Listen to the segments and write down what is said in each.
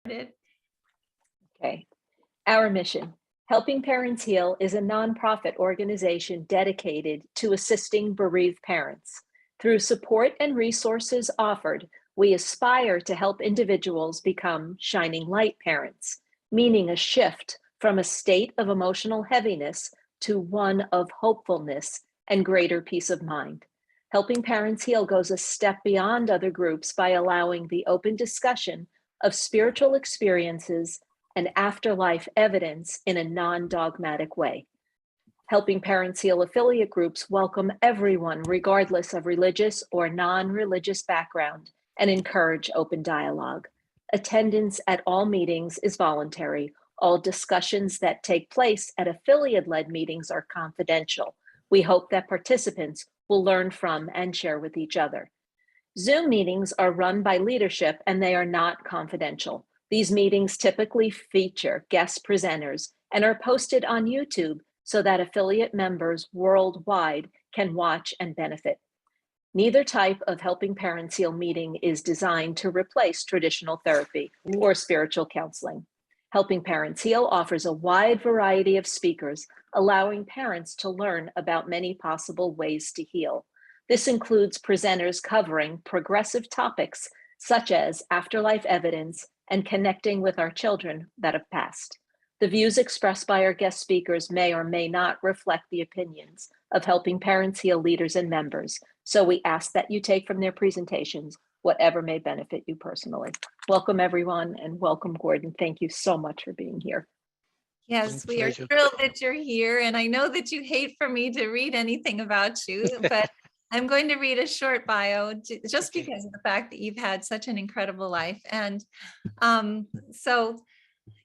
Okay. Our mission, Helping Parents Heal, is a nonprofit organization dedicated to assisting bereaved parents. Through support and resources offered, we aspire to help individuals become shining light parents, meaning a shift from a state of emotional heaviness to one of hopefulness and greater peace of mind. Helping Parents Heal goes a step beyond other groups by allowing the open discussion of spiritual experiences and afterlife evidence in a non-dogmatic way. Helping Parents Heal affiliate groups welcome everyone, regardless of religious or non-religious background, and encourage open dialogue. Attendance at all meetings is voluntary. All discussions that take place at affiliate-led meetings are confidential. We hope that participants will learn from and share with each other. Zoom meetings are run by leadership and they are not confidential. These meetings typically feature guest presenters and are posted on YouTube so that affiliate members worldwide can watch and benefit. Neither type of Helping Parents Heal meeting is designed to replace traditional therapy or spiritual counseling. Helping Parents Heal offers a wide variety of speakers, allowing parents to learn about many possible ways to heal. This includes presenters covering progressive topics such as afterlife evidence and connecting with our children that have passed. The views expressed by our guest speakers may or may not reflect the opinions of Helping Parents Heal leaders and members, so we ask that you take from their presentations whatever may benefit you personally. Welcome, everyone, and welcome, Gordon. Thank you so much for being here. Yes, we are thrilled that you're here, and I know that you hate for me to read anything about you, but I'm going to read a short bio just because of the fact that you've had such an incredible life. And so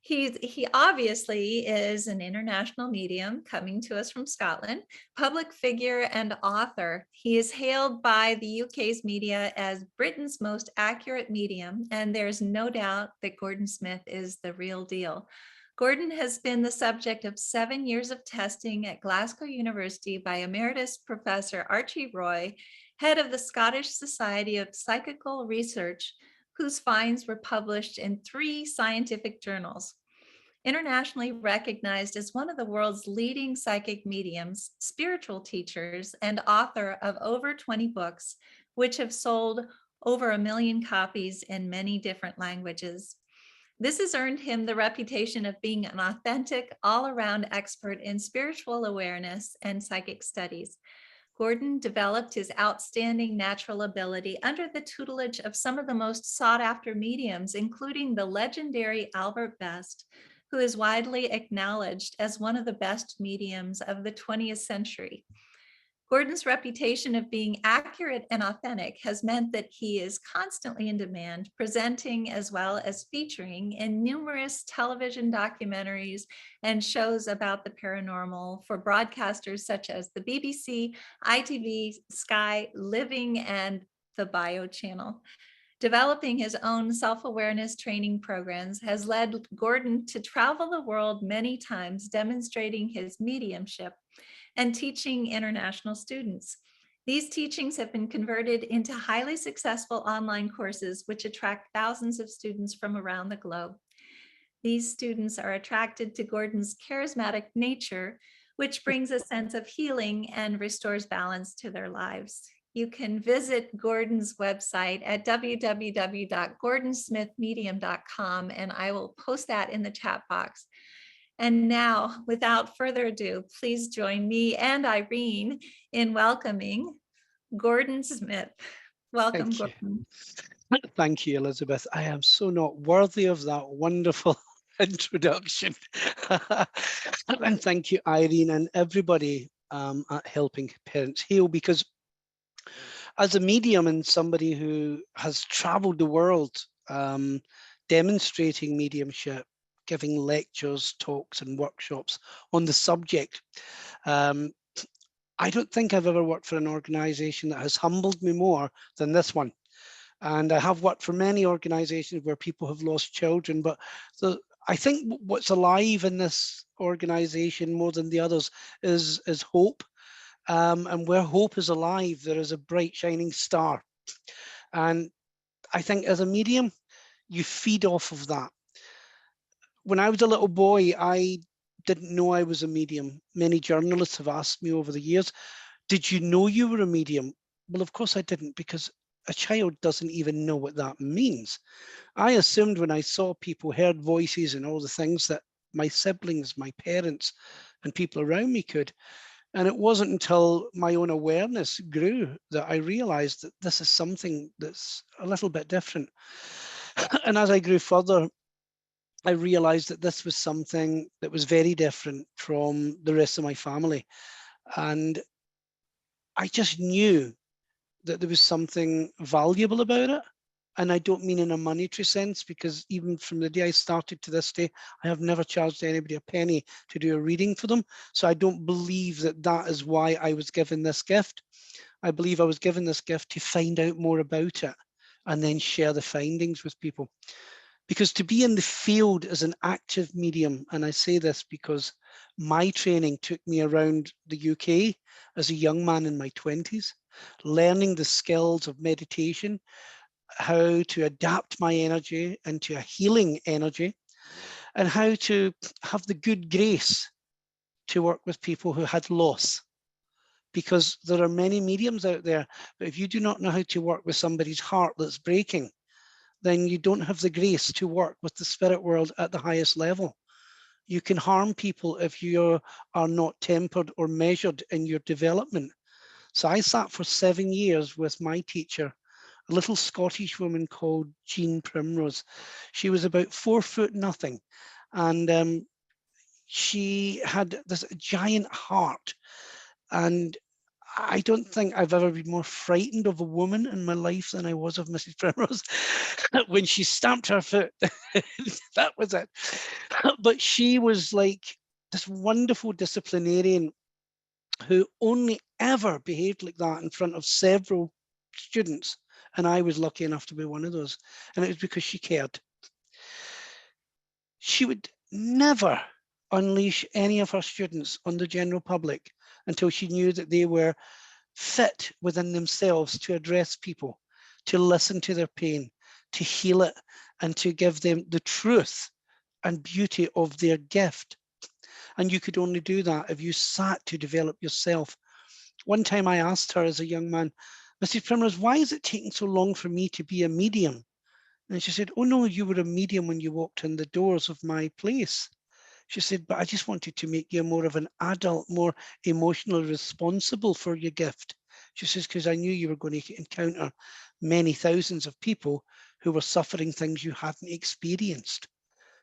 he obviously is an international medium coming to us from Scotland, public figure and author. He is hailed by the UK's media as Britain's most accurate medium, and there's no doubt that Gordon Smith is the real deal. Gordon has been the subject of 7 years of testing at Glasgow University by Emeritus Professor Archie Roy, head of the Scottish Society of Psychical Research, whose finds were published in 3 scientific journals. Internationally recognized as one of the world's leading psychic mediums, spiritual teachers, and author of over 20 books, which have sold over 1 million copies in many different languages. This has earned him the reputation of being an authentic, all-around expert in spiritual awareness and psychic studies. Gordon developed his outstanding natural ability under the tutelage of some of the most sought-after mediums, including the legendary Albert Best, who is widely acknowledged as one of the best mediums of the 20th century. Gordon's reputation of being accurate and authentic has meant that he is constantly in demand, presenting as well as featuring in numerous television documentaries and shows about the paranormal for broadcasters such as the BBC, ITV, Sky, Living, and the Bio Channel. Developing his own self-awareness training programs has led Gordon to travel the world many times, demonstrating his mediumship and teaching international students. These teachings have been converted into highly successful online courses, which attract thousands of students from around the globe. These students are attracted to Gordon's charismatic nature, which brings a sense of healing and restores balance to their lives. You can visit Gordon's website at www.gordonsmithmedium.com, and I will post that in the chat box. And now, without further ado, please join me and Irene in welcoming Gordon Smith. Welcome, Gordon. Thank you, Elizabeth. I am so not worthy of that wonderful introduction. And thank you, Irene, and everybody at Helping Parents Heal, because as a medium and somebody who has traveled the world demonstrating mediumship, giving lectures, talks, and workshops on the subject, I don't think I've ever worked for an organization that has humbled me more than this one. And I have worked for many organizations where people have lost children, but I think what's alive in this organization more than the others is hope. And where hope is alive, there is a bright shining star. And I think as a medium, you feed off of that. when I was a little boy, I didn't know I was a medium. Many journalists have asked me over the years, did you know you were a medium? Well, of course I didn't, because a child doesn't even know what that means. I assumed when I saw people, heard voices and all the things, that my siblings, my parents, and people around me could. And it wasn't until my own awareness grew that I realized that this is something that's a little bit different. And as I grew further, I realized that this was something that was very different from the rest of my family. And I just knew that there was something valuable about it. And I don't mean in a monetary sense, because even from the day I started to this day, I have never charged anybody a penny to do a reading for them. So I don't believe that that is why I was given this gift. I believe I was given this gift to find out more about it and then share the findings with people. Because to be in the field as an active medium, and I say this because my training took me around the UK as a young man in my 20s, learning the skills of meditation, how to adapt my energy into a healing energy, and how to have the good grace to work with people who had loss. Because there are many mediums out there, but if you do not know how to work with somebody's heart that's breaking, then you don't have the grace to work with the spirit world at the highest level. You can harm people if you are not tempered or measured in your development. So I sat for 7 years with my teacher, a little Scottish woman called Jean Primrose. She was about 4 foot nothing, and she had this giant heart. And I don't think I've ever been more frightened of a woman in my life than I was of Mrs. Primrose. When she stamped her foot, that was it. But she was like this wonderful disciplinarian who only ever behaved like that in front of several students. And I was lucky enough to be one of those. And it was because she cared. She would never unleash any of her students on the general public until she knew that they were fit within themselves to address people, to listen to their pain, to heal it, and to give them the truth and beauty of their gift. And you could only do that if you sat to develop yourself. One time I asked her as a young man, Mrs. Primrose, why is it taking so long for me to be a medium? And she said, oh no, you were a medium when you walked in the doors of my place. She said, but I just wanted to make you more of an adult, more emotionally responsible for your gift. She says, because I knew you were going to encounter many thousands of people who were suffering things you hadn't experienced.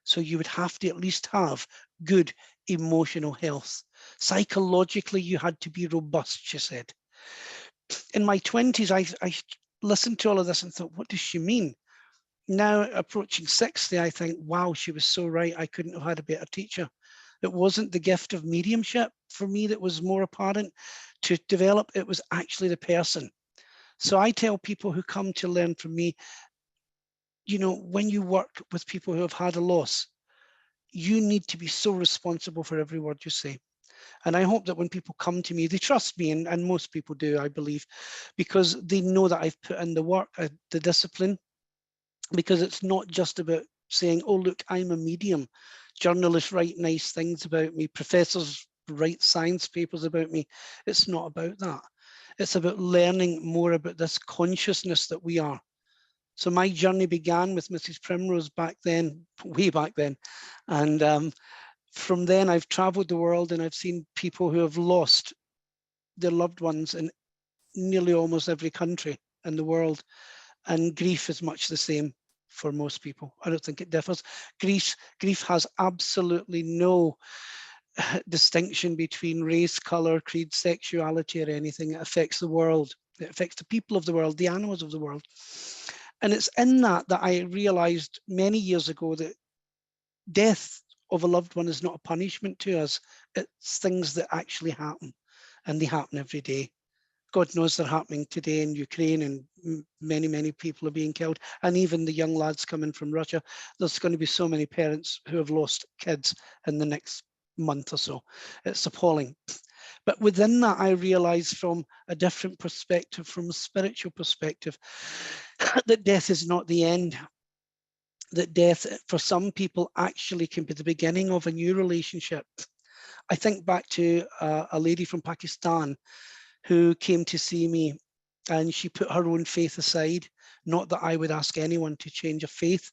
So you would have to at least have good emotional health. Psychologically, you had to be robust, she said. In my 20s, I listened to all of this and thought, what does she mean? Now approaching 60, I think, wow, she was so right. I couldn't have had a better teacher. It wasn't the gift of mediumship for me that was more apparent to develop. It was actually the person. So I tell people who come to learn from me, you know, when you work with people who have had a loss, you need to be so responsible for every word you say. And I hope that when people come to me, they trust me, and most people do, I believe, because they know that I've put in the work, the discipline, because it's not just about saying, oh, look, I'm a medium. Journalists write nice things about me. Professors write science papers about me. It's not about that. It's about learning more about this consciousness that we are. So my journey began with Mrs. Primrose back then, way back then. And from then I've traveled the world and I've seen people who have lost their loved ones in nearly almost every country in the world. And grief is much the same for most people. I don't think it differs. Grief has absolutely no distinction between race, color, creed, sexuality, or anything. It affects the world. It affects the people of the world, the animals of the world. And it's in that I realized many years ago that death of a loved one is not a punishment to us. It's things that actually happen, and they happen every day. God knows they're happening today in Ukraine, and many, many people are being killed. And even the young lads coming from Russia, there's going to be so many parents who have lost kids in the next month or so. It's appalling. But within that, I realized from a different perspective, from a spiritual perspective, that death is not the end. that death for some people actually can be the beginning of a new relationship. I think back to a lady from Pakistan who came to see me, and she put her own faith aside. Not that I would ask anyone to change a faith,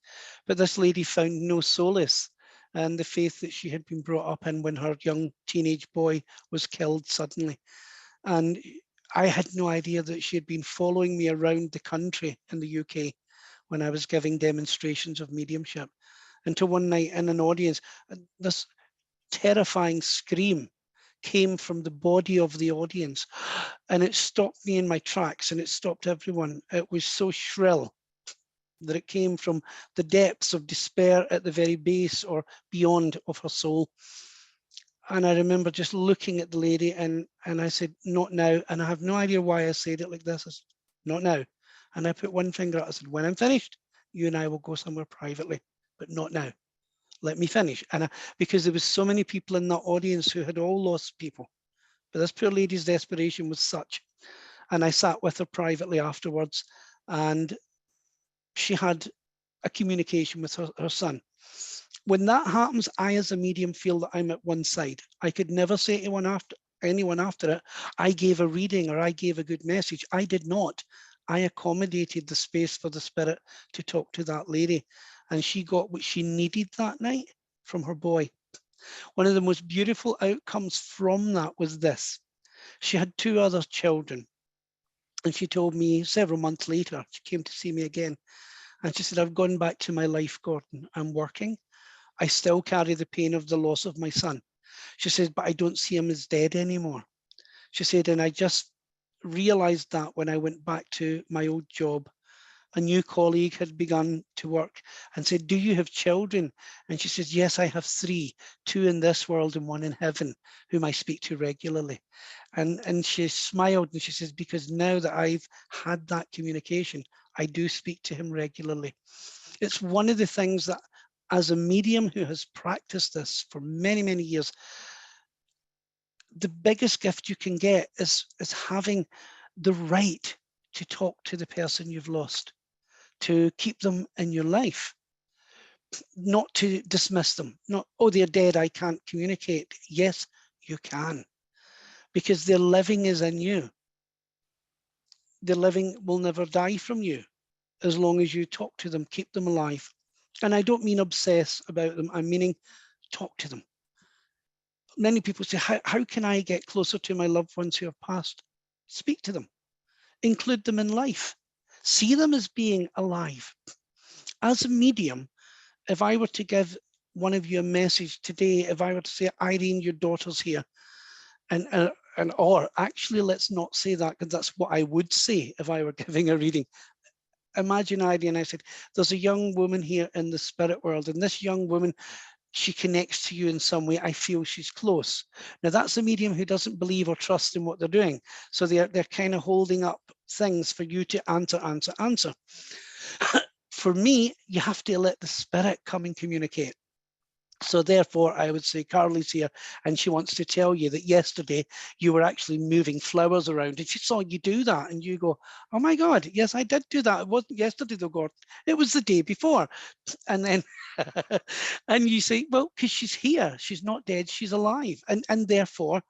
but this lady found no solace in the faith that she had been brought up in when her young teenage boy was killed suddenly. And I had no idea that she had been following me around the country in the UK when I was giving demonstrations of mediumship, until one night in an audience, this terrifying scream came from the body of the audience, and it stopped me in my tracks, and it stopped everyone. It was so shrill that it came from the depths of despair at the very base or beyond of her soul. And I remember just looking at the lady, and I said, not now. And I have no idea why I said it like this. I said, not now. And I put one finger out. I said, when I'm finished, you and I will go somewhere privately, but not now. Let me finish. And because there was so many people in that audience who had all lost people, but this poor lady's desperation was such. And I sat with her privately afterwards, and she had a communication with her son. When that happens, I as a medium feel that I'm at one side. I could never say to anyone after it, I gave a reading or I gave a good message. I did not. I accommodated the space for the spirit to talk to that lady, and she got what she needed that night from her boy. One of the most beautiful outcomes from that was this. She had 2 other children, and she told me several months later, she came to see me again, and she said, I've gone back to my life, Gordon. I'm working. I still carry the pain of the loss of my son. She said, but I don't see him as dead anymore. She said, and I just realized that when I went back to my old job. A new colleague had begun to work and said, do you have children? And she says, yes, I have 3, 2 in this world and 1 in heaven, whom I speak to regularly. And she smiled and she says, because now that I've had that communication, I do speak to him regularly. It's one of the things that, as a medium who has practiced this for many, many years, the biggest gift you can get is having the right to talk to the person you've lost, to keep them in your life, not to dismiss them, not, oh, they're dead, I can't communicate. Yes, you can, because their living is in you. Their living will never die from you as long as you talk to them, keep them alive. And I don't mean obsess about them, I'm meaning talk to them. Many people say, how can I get closer to my loved ones who have passed? Speak to them, include them in life, see them as being alive. As a medium, if I were to give one of you a message today, if I were to say, Irene, your daughter's here, or actually, let's not say that, because that's what I would say if I were giving a reading. Imagine Irene, I said, there's a young woman here in the spirit world, and this young woman, she connects to you in some way. I feel she's close. Now that's a medium who doesn't believe or trust in what they're doing. So they're kind of holding up things for you to answer. For me, you have to let the spirit come and communicate. So therefore, I would say Carly's here and she wants to tell you that yesterday you were actually moving flowers around and she saw you do that and you go, oh my God, yes, I did do that. It wasn't yesterday though, Gordon. It was the day before. And then, and you say, well, because she's here, she's not dead, she's alive. And therefore,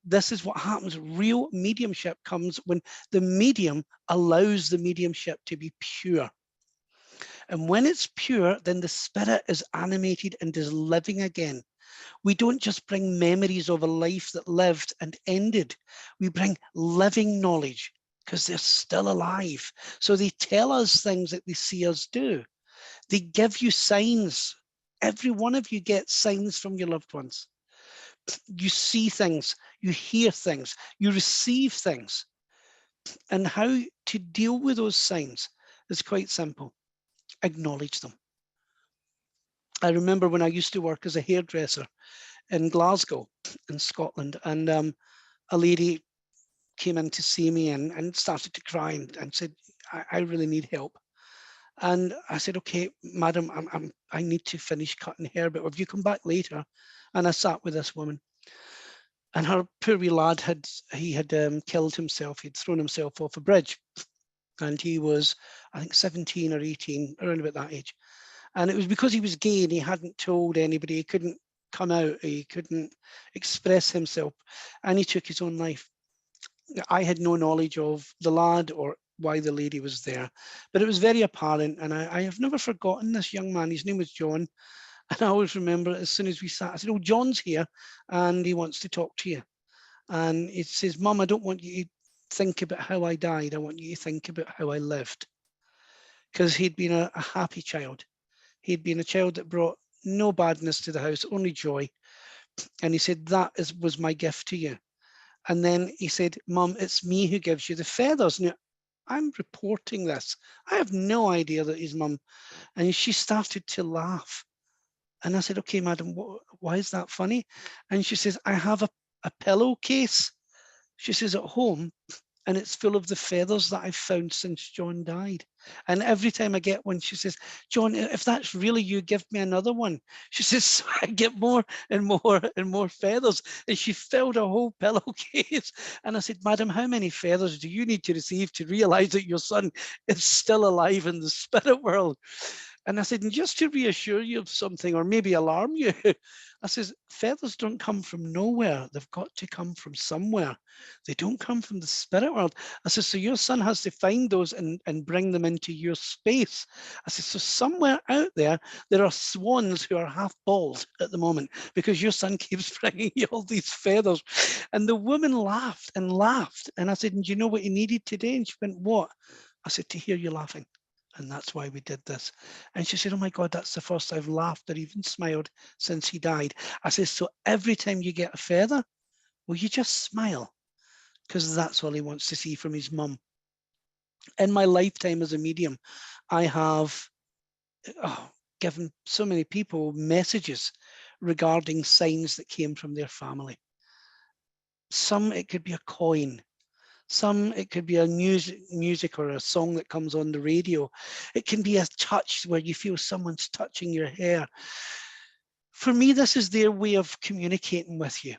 this is what happens. Real mediumship comes when the medium allows the mediumship to be pure. And when it's pure, then the spirit is animated and is living again. We don't just bring memories of a life that lived and ended. We bring living knowledge because they're still alive. So they tell us things that they see us do. They give you signs. Every one of you gets signs from your loved ones. You see things, you hear things, you receive things. And how to deal with those signs is quite simple. Acknowledge them. I remember when I used to work as a hairdresser in Glasgow in Scotland, and a lady came in to see me and started to cry and said, I really need help. And I said, okay, madam, I need to finish cutting hair, but if you come back later. And I sat with this woman, and her poor wee lad had killed himself. He'd thrown himself off a bridge, and he was, I think, 17 or 18, around about that age. And it was because he was gay and he hadn't told anybody, he couldn't come out, he couldn't express himself, and he took his own life. I had no knowledge of the lad or why the lady was there, but it was very apparent, and I have never forgotten this young man. His name was John, and I always remember as soon as we sat, I said, "Oh, John's here and he wants to talk to you." And he says, "Mum, I don't want you to think about how I died, I want you to think about how I lived." Because he'd been a happy child. He'd been a child that brought no badness to the house, only joy. And he said, "That was my gift to you." And then he said, "Mum, it's me who gives you the feathers." Now, I'm reporting this. I have no idea that his mum. And she started to laugh. And I said, "Okay, madam, why is that funny?" And she says, "I have a pillowcase," she says, "at home, and it's full of the feathers that I've found since John died. And every time I get one," she says, "John, if that's really you, give me another one." She says, "So I get more and more and more feathers." And she filled a whole pillowcase. And I said, "Madam, how many feathers do you need to receive to realize that your son is still alive in the spirit world?" And I said, "And just to reassure you of something, or maybe alarm you," I says, "feathers don't come from nowhere. They've got to come from somewhere. They don't come from the spirit world." I said, "So your son has to find those and bring them into your space." I said, "So somewhere out there, there are swans who are half bald at the moment because your son keeps bringing you all these feathers." And the woman laughed and laughed. And I said, "And do you know what he needed today?" And she went, "What?" I said, "To hear you laughing. And that's why we did this." And she said, "Oh my God, that's the first I've laughed or even smiled since he died." I said, "So every time you get a feather, will you just smile? Because that's all he wants to see from his mum." In my lifetime as a medium, I have given so many people messages regarding signs that came from their family. Some, it could be a coin. Some, it could be a music or a song that comes on the radio. It can be a touch where you feel someone's touching your hair. For me, this is their way of communicating with you,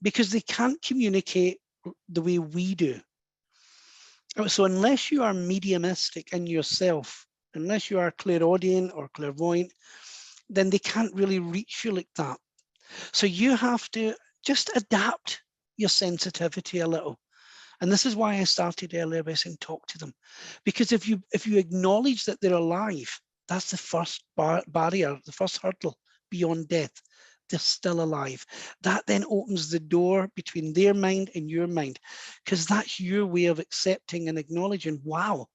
because they can't communicate the way we do. So unless you are mediumistic in yourself, unless you are clairaudient or clairvoyant, then they can't really reach you like that. So you have to just adapt your sensitivity a little. And this is why I started earlier by saying talk to them. Because if you acknowledge that they're alive, that's the first barrier, the first hurdle beyond death. They're still alive. That then opens the door between their mind and your mind, because that's your way of accepting and acknowledging, wow,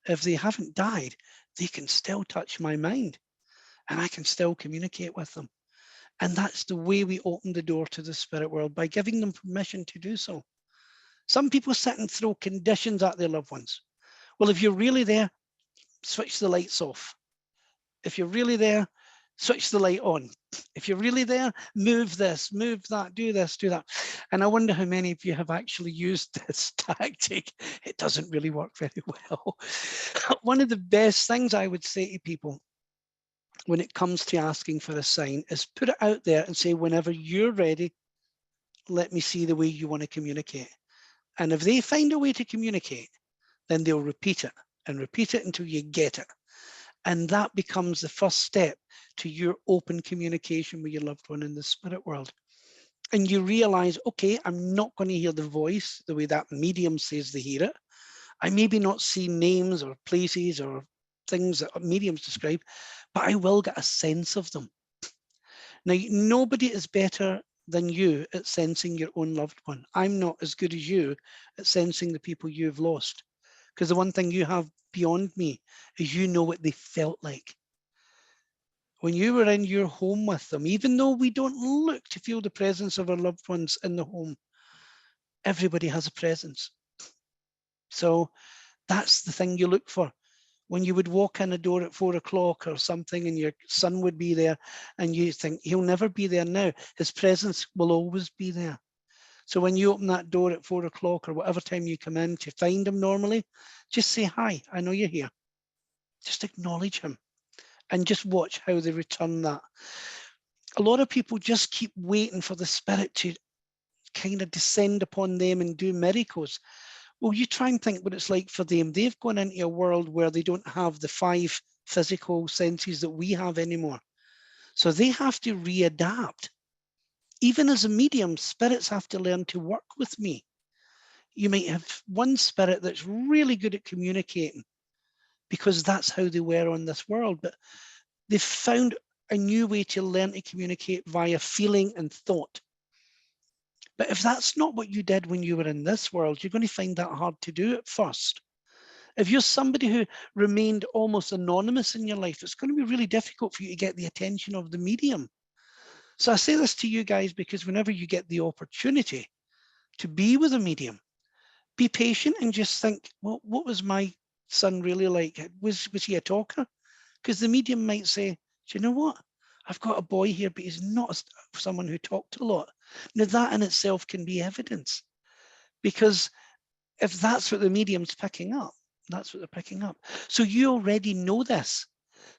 if they haven't died, they can still touch my mind and I can still communicate with them. And that's the way we open the door to the spirit world, by giving them permission to do so. Some people sit and throw conditions at their loved ones. Well, if you're really there, switch the lights off. If you're really there, switch the light on. If you're really there, move this, move that, do this, do that. And I wonder how many of you have actually used this tactic. It doesn't really work very well. One of the best things I would say to people when it comes to asking for a sign is put it out there and say, whenever you're ready, let me see the way you want to communicate. And if they find a way to communicate, then they'll repeat it and repeat it until you get it. And that becomes the first step to your open communication with your loved one in the spirit world. And you realize, okay, I'm not going to hear the voice the way that medium says they hear it. I maybe not see names or places or things that mediums describe, but I will get a sense of them. Now, nobody is better than you at sensing your own loved one. I'm not as good as you at sensing the people you've lost, because the one thing you have beyond me is you know what they felt like. When you were in your home with them, even though we don't look to feel the presence of our loved ones in the home, everybody has a presence. So that's the thing you look for. When you would walk in a door at 4 o'clock or something and your son would be there and you think, he'll never be there now, his presence will always be there. So when you open that door at 4 o'clock or whatever time you come in to find him normally, just say, hi, I know you're here. Just acknowledge him and just watch how they return that. A lot of people just keep waiting for the spirit to kind of descend upon them and do miracles. Well, you try and think what it's like for them. They've gone into a world where they don't have the 5 physical senses that we have anymore. So they have to readapt. Even as a medium, spirits have to learn to work with me. You might have one spirit that's really good at communicating because that's how they were on this world, but they've found a new way to learn to communicate via feeling and thought. But if that's not what you did when you were in this world, you're going to find that hard to do at first. If you're somebody who remained almost anonymous in your life, it's going to be really difficult for you to get the attention of the medium. So I say this to you guys because whenever you get the opportunity to be with a medium, be patient and just think, well, what was my son really like? Was he a talker? Because the medium might say, do you know what? I've got a boy here, but he's not someone who talked a lot. Now that in itself can be evidence, because if that's what the medium's picking up, that's what they're picking up. So you already know this.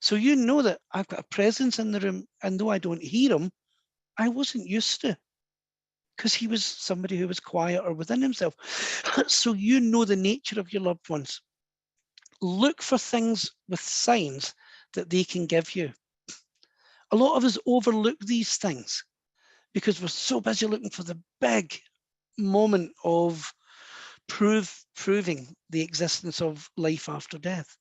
So you know that I've got a presence in the room, and though I don't hear him, I wasn't used to, because he was somebody who was quiet or within himself. So you know the nature of your loved ones. Look for things with signs that they can give you. A lot of us overlook these things because we're so busy looking for the big moment of proving the existence of life after death,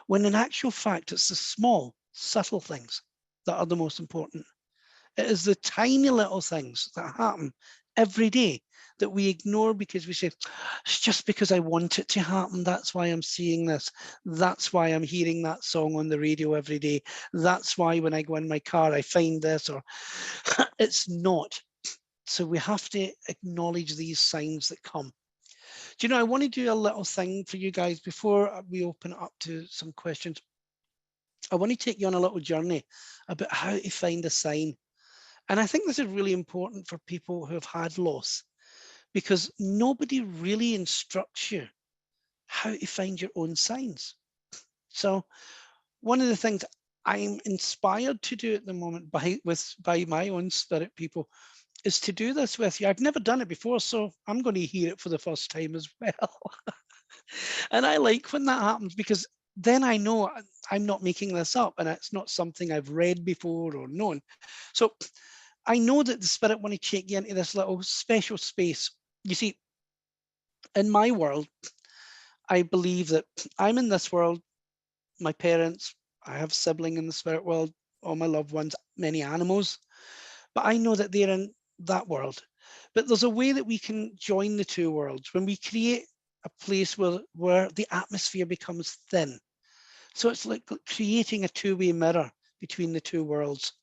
when in actual fact, it's the small, subtle things that are the most important. It is the tiny little things that happen every day that we ignore because we say, it's just because I want it to happen. That's why I'm seeing this. That's why I'm hearing that song on the radio every day. That's why when I go in my car, I find this, or it's not. So we have to acknowledge these signs that come. Do you know, I want to do a little thing for you guys before we open it up to some questions. I want to take you on a little journey about how to find a sign. And I think this is really important for people who have had loss, because nobody really instructs you how to find your own signs. So one of the things I'm inspired to do at the moment by my own spirit people is to do this with you. I've never done it before, so I'm going to hear it for the first time as well. And I like when that happens, because then I know I'm not making this up and it's not something I've read before or known. So I know that the spirit want to take you into this little special space. You see, in my world, I believe that I'm in this world, my parents, I have sibling in the spirit world, all my loved ones, many animals, but I know that they're in that world. But there's a way that we can join the two worlds when we create a place where the atmosphere becomes thin. So it's like creating a two-way mirror between the two worlds.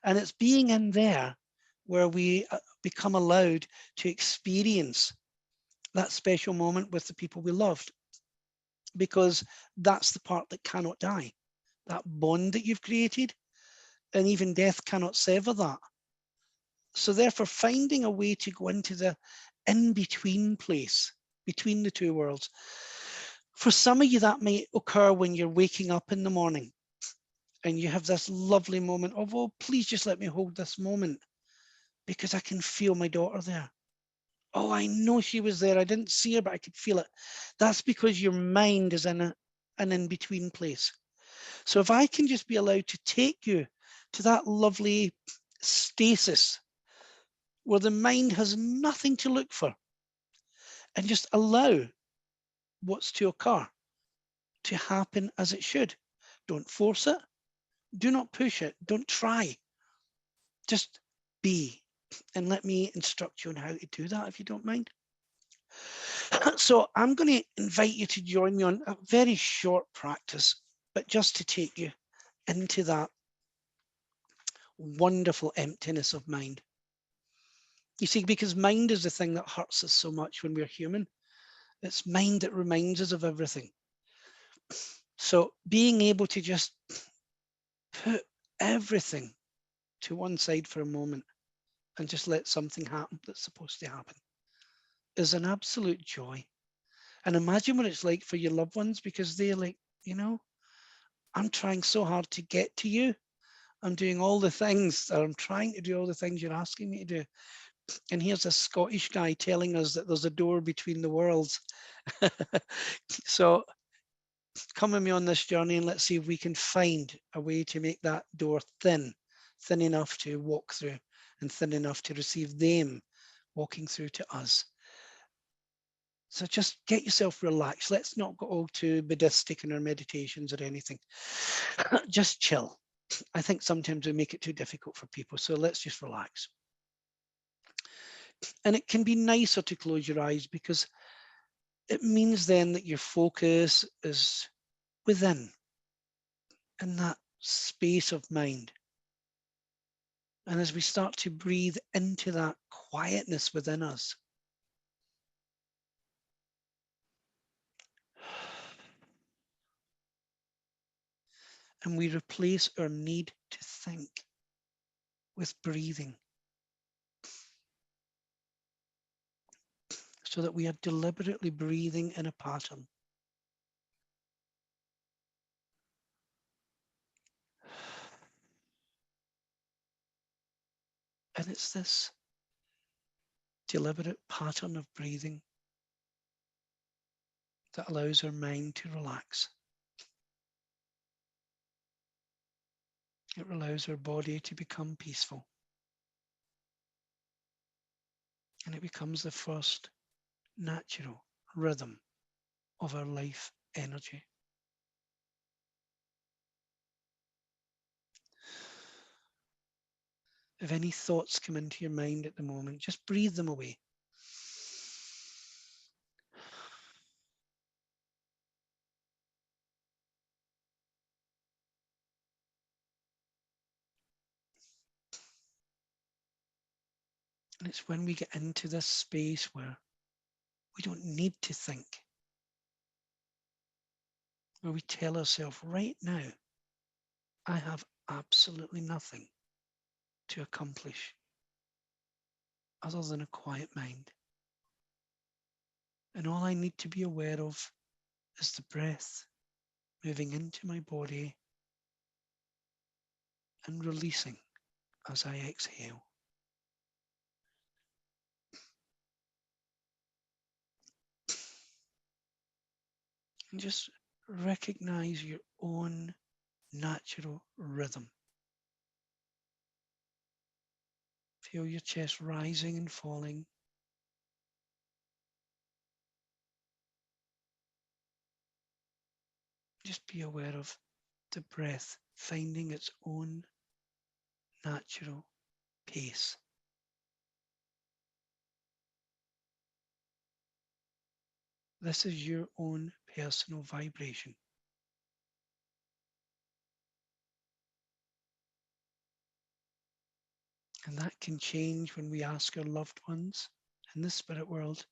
And it's being in there where we become allowed to experience that special moment with the people we loved, because that's the part that cannot die, that bond that you've created, and even death cannot sever that. So therefore, finding a way to go into the in-between place between the two worlds. For some of you, that might occur when you're waking up in the morning and you have this lovely moment of, oh, please just let me hold this moment because I can feel my daughter there. Oh, I know she was there. I didn't see her, but I could feel it. That's because your mind is in an in-between place. So if I can just be allowed to take you to that lovely stasis where the mind has nothing to look for, and just allow what's to occur to happen as it should. Don't force it. Do not push it. Don't try. Just be. And let me instruct you on how to do that, if you don't mind. So I'm going to invite you to join me on a very short practice, but just to take you into that wonderful emptiness of mind. You see, because mind is the thing that hurts us so much when we're human. It's mind that reminds us of everything. So being able to just put everything to one side for a moment and just let something happen that's supposed to happen is an absolute joy. And imagine what it's like for your loved ones, because they're like, you know, I'm trying so hard to get to you. I'm doing all the things, or I'm trying to do all the things you're asking me to do. And here's a Scottish guy telling us that there's a door between the worlds. So come with me on this journey and let's see if we can find a way to make that door thin enough to walk through and thin enough to receive them walking through to us. So just get yourself relaxed. Let's not go all too Buddhistic in our meditations or anything. Just chill. I think sometimes we make it too difficult for people, so let's just relax. And it can be nicer to close your eyes because it means then that your focus is within, in that space of mind. And as we start to breathe into that quietness within us, and we replace our need to think with breathing, so that we are deliberately breathing in a pattern. And it's this deliberate pattern of breathing that allows our mind to relax. It allows our body to become peaceful. And it becomes the first natural rhythm of our life energy. If any thoughts come into your mind at the moment, just breathe them away. And it's when we get into this space where we don't need to think, where we tell ourselves, right now, I have absolutely nothing to accomplish other than a quiet mind. And all I need to be aware of is the breath moving into my body and releasing as I exhale. And just recognize your own natural rhythm. Feel your chest rising and falling. Just be aware of the breath finding its own natural pace. This is your own personal vibration. And that can change when we ask our loved ones in the spirit world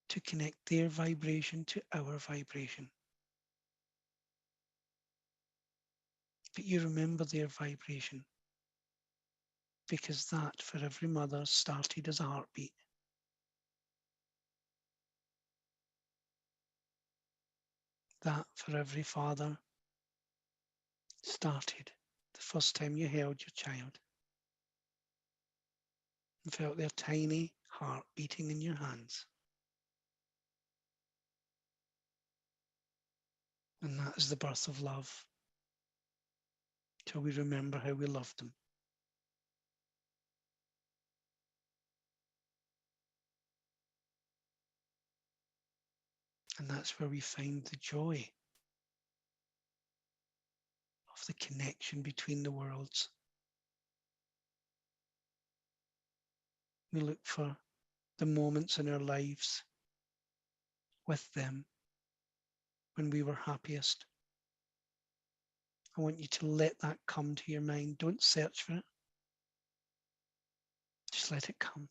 to connect their vibration to our vibration. But you remember their vibration, because that for every mother started as a heartbeat. That for every father started the first time you held your child and felt their tiny heart beating in your hands. And that is the birth of love, till we remember how we loved them. And that's where we find the joy of the connection between the worlds. We look for the moments in our lives with them when we were happiest. I want you to let that come to your mind. Don't search for it. Just let it come.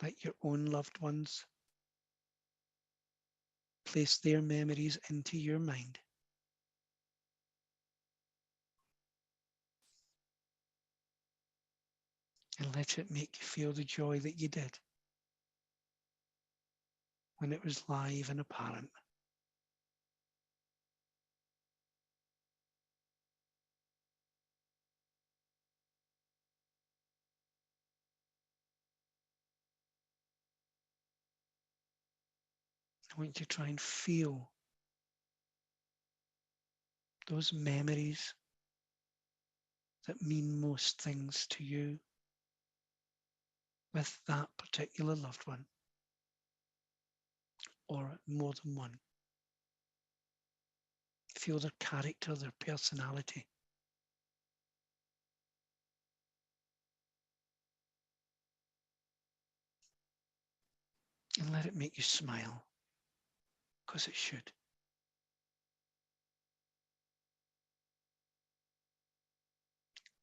Let your own loved ones place their memories into your mind. And let it make you feel the joy that you did when it was live and apparent. I want you to try and feel those memories that mean most things to you with that particular loved one, or more than one. Feel their character, their personality. And let it make you smile, because it should.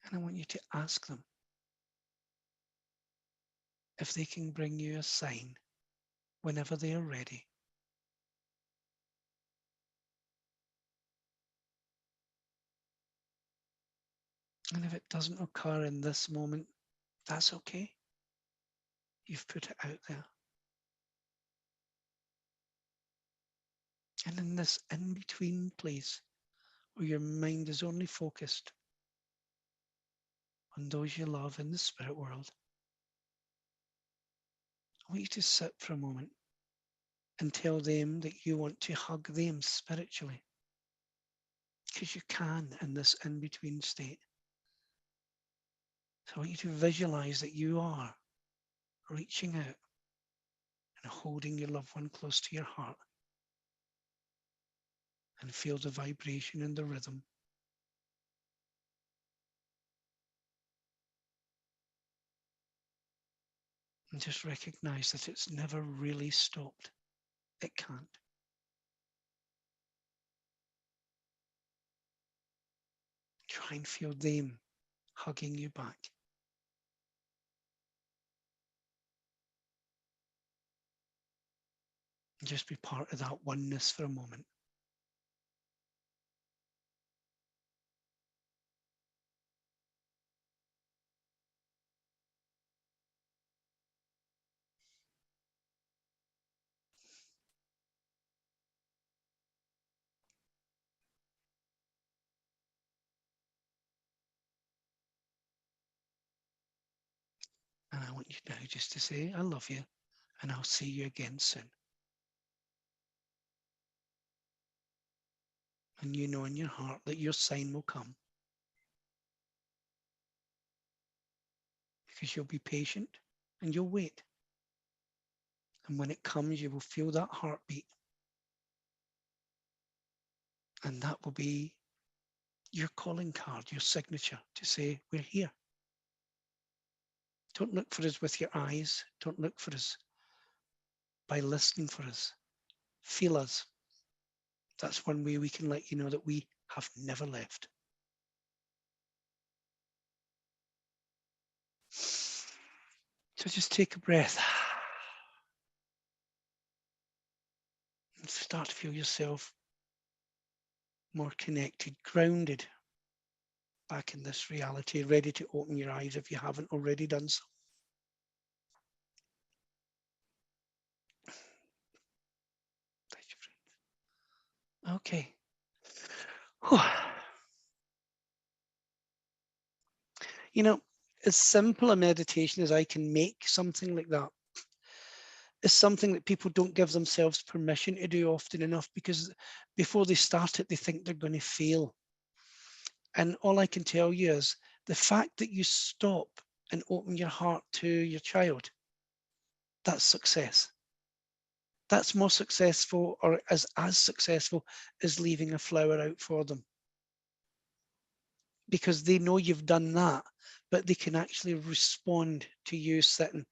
And I want you to ask them if they can bring you a sign whenever they are ready. And if it doesn't occur in this moment, that's okay. You've put it out there. And in this in-between place where your mind is only focused on those you love in the spirit world, I want you to sit for a moment and tell them that you want to hug them spiritually, because you can in this in-between state. So I want you to visualize that you are reaching out and holding your loved one close to your heart, and feel the vibration and the rhythm. And just recognize that it's never really stopped. It can't. Try and feel them hugging you back. And just be part of that oneness for a moment. And I want you now just to say, I love you, and I'll see you again soon. And you know in your heart that your sign will come. Because you'll be patient and you'll wait. And when it comes, you will feel that heartbeat. And that will be your calling card, your signature to say, we're here. Don't look for us with your eyes. Don't look for us by listening for us. Feel us. That's one way we can let you know that we have never left. So just take a breath. And start to feel yourself more connected, grounded back in this reality, ready to open your eyes if you haven't already done so. Okay. You know, as simple a meditation as I can make something like that is something that people don't give themselves permission to do often enough, because before they start it, they think they're going to fail. And all I can tell you is the fact that you stop and open your heart to your child, that's success. That's more successful, or as successful as leaving a flower out for them. Because they know you've done that, but they can actually respond to you sitting.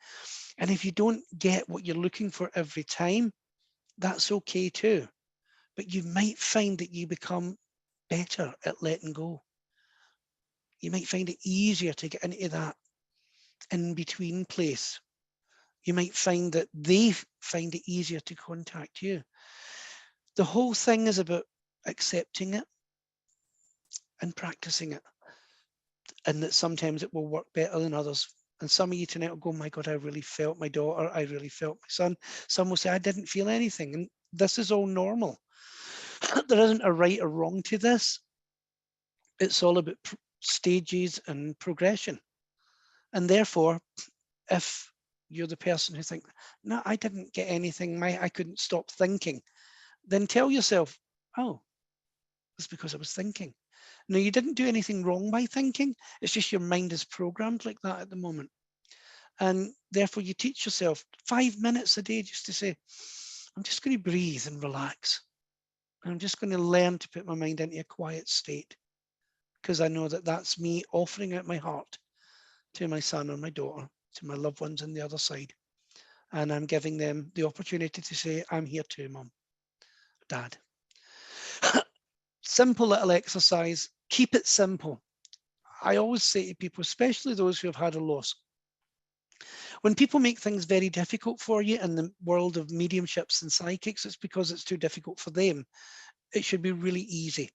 And if you don't get what you're looking for every time, that's okay too. But you might find that you become better at letting go. You might find it easier to get into that in-between place. You might find that they find it easier to contact you. The whole thing is about accepting it and practicing it. And that sometimes it will work better than others. And some of you tonight will go, my God, I really felt my daughter. I really felt my son. Some will say, I didn't feel anything. And this is all normal. There isn't a right or wrong to this. It's all about stages and progression. And therefore, if you're the person who thinks, no, I didn't get anything, I couldn't stop thinking, then tell yourself, oh, it's because I was thinking. No, you didn't do anything wrong by thinking. It's just your mind is programmed like that at the moment. And therefore you teach yourself 5 minutes a day just to say, I'm just going to breathe and relax. And I'm just going to learn to put my mind into a quiet state, because I know that that's me offering out my heart to my son or my daughter, to my loved ones on the other side. And I'm giving them the opportunity to say, I'm here too, Mum, Dad. Simple little exercise, keep it simple. I always say to people, especially those who have had a loss, when people make things very difficult for you in the world of mediumships and psychics, it's because it's too difficult for them. It should be really easy.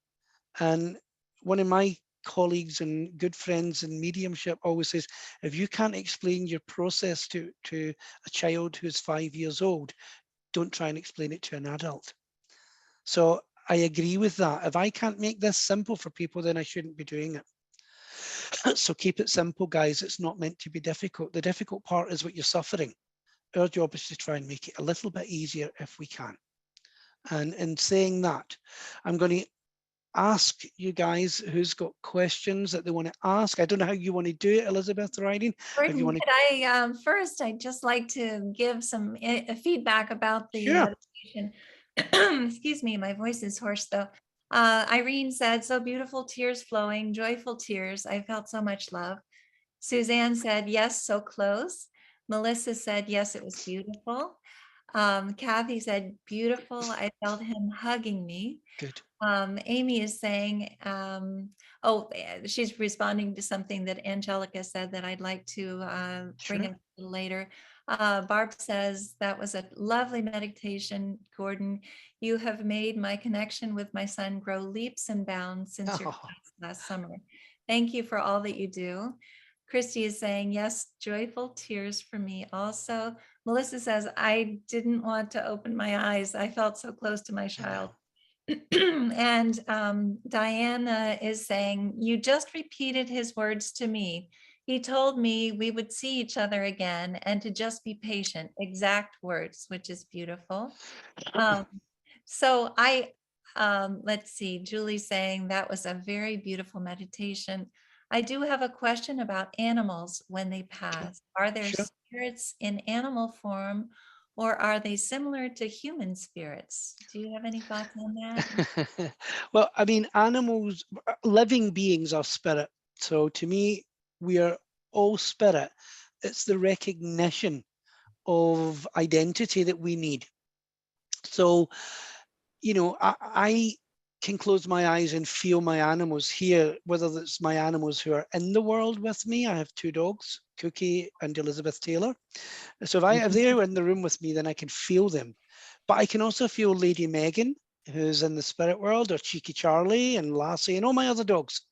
And one of my colleagues and good friends in mediumship always says, if you can't explain your process to a child who's 5 years old, don't try and explain it to an adult. So I agree with that. If I can't make this simple for people, then I shouldn't be doing it. So keep it simple, guys. It's not meant to be difficult. The difficult part is what you're suffering. Our job is to try and make it a little bit easier if we can. And in saying that, I'm going to ask you guys who's got questions that they want to ask. I don't know how you want to do it, Elizabeth Riding. Gordon, could I first, I'd just like to give some feedback about the meditation. Excuse me, my voice is hoarse though. Irene said, so beautiful, tears flowing, joyful tears. I felt so much love. Suzanne said, yes, so close. Melissa said, yes, it was beautiful. Kathy said, beautiful. I felt him hugging me. Good. Amy is saying, she's responding to something that Angelica said that I'd like to bring up later. Barb says, that was a lovely meditation, Gordon. You have made my connection with my son grow leaps and bounds since your class last summer. Thank you for all that you do. Christy is saying, yes, joyful tears for me also. Melissa says, I didn't want to open my eyes. I felt so close to my child. And Diana is saying, you just repeated his words to me. He told me we would see each other again and to just be patient. Exact words, which is beautiful. So let's see, Julie's saying that was a very beautiful meditation. I do have a question about animals when they pass. Are there spirits in animal form, or are they similar to human spirits? Do you have any thoughts on that? Well, I mean, animals, living beings are spirit. So to me, we are all spirit. It's the recognition of identity that we need. So, you know, I can close my eyes and feel my animals here, whether it's my animals who are in the world with me. I have 2 dogs, Cookie and Elizabeth Taylor. So if they're in the room with me, then I can feel them. But I can also feel Lady Megan, who's in the spirit world, or Cheeky Charlie and Lassie and all my other dogs.